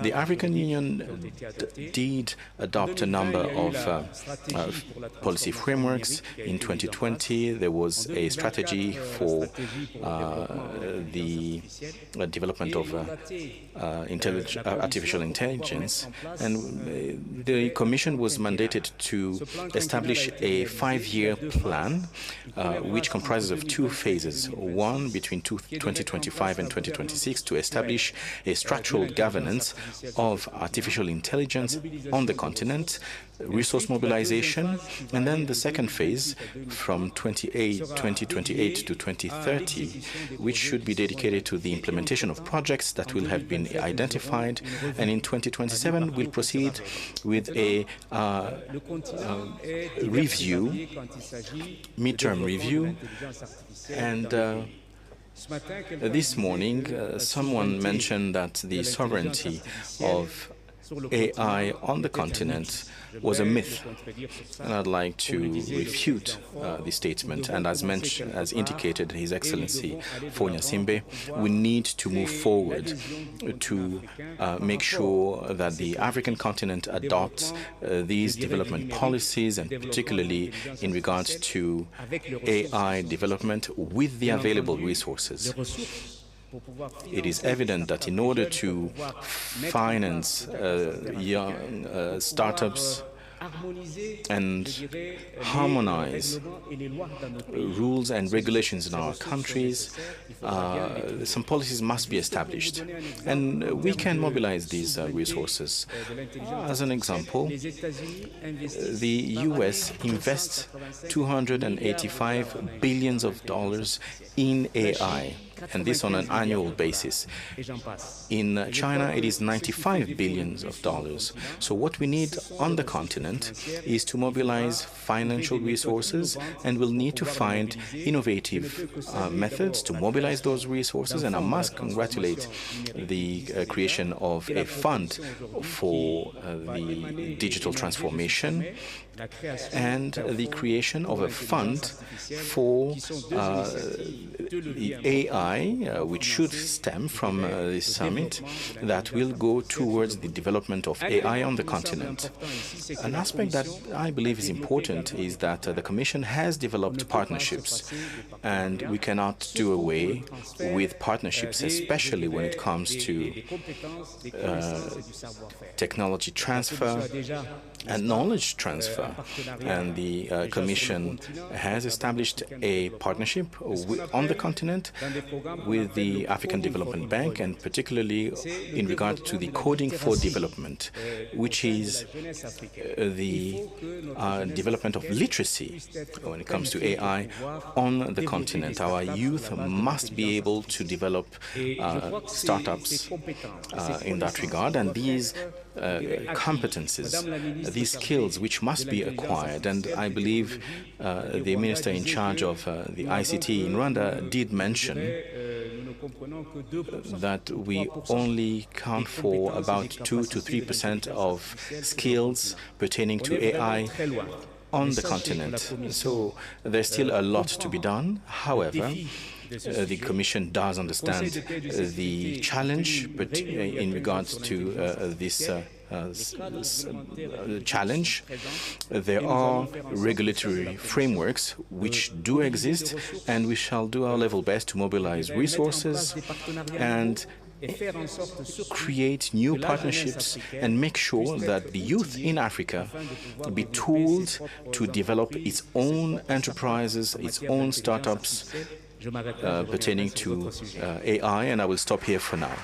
The African Union did adopt a number of policy frameworks. In 2020, there was a strategy for the development of artificial intelligence, and the Commission was mandated to establish a 5-year plan which comprises of 2 phases, one between 2025 and 2026 to establish a structural governance of artificial intelligence on the continent, resource mobilization, and then the second phase from 2028 to 2030, which should be dedicated to the implementation of projects that will have been identified, and in 2027 we'll proceed with a review, midterm review, and this morning, someone mentioned that the sovereignty of AI on the continent was a myth, and I'd like to refute the statement. And as indicated His Excellency Fonya Simbe, we need to move forward to make sure that the African continent adopts these development policies, and particularly in regards to AI development with the available resources. It is evident that in order to finance young startups and harmonize rules and regulations in our countries, some policies must be established, and we can mobilize these resources. As an example, the US invests $285 billion in AI, and this on an annual basis. In China, it is $95 billion. So what we need on the continent is to mobilize financial resources, and we'll need to find innovative methods to mobilize those resources. And I must congratulate the creation of a fund for the digital transformation, and the creation of a fund for the AI, which should stem from this summit, that will go towards the development of AI on the continent. An aspect that I believe is important is that the Commission has developed partnerships, and we cannot do away with partnerships, especially when it comes to technology transfer and knowledge transfer. And the Commission has established a partnership on the continent with the African Development Bank, and particularly in regard to the Coding for Development, which is the development of literacy when it comes to AI on the continent. Our youth must be able to develop startups in that regard, and these competences, these skills which must be acquired. And I believe the minister in charge of the ICT in Rwanda did mention that we only count for about 2 to 3% of skills pertaining to AI on the continent. So there's still a lot to be done. However, the Commission does understand the challenge, but in regards to this challenge, there are regulatory frameworks which do exist, and we shall do our level best to mobilize resources and create new partnerships and make sure that the youth in Africa be tooled to develop its own enterprises, its own startups pertaining to AI. And I will stop here for now.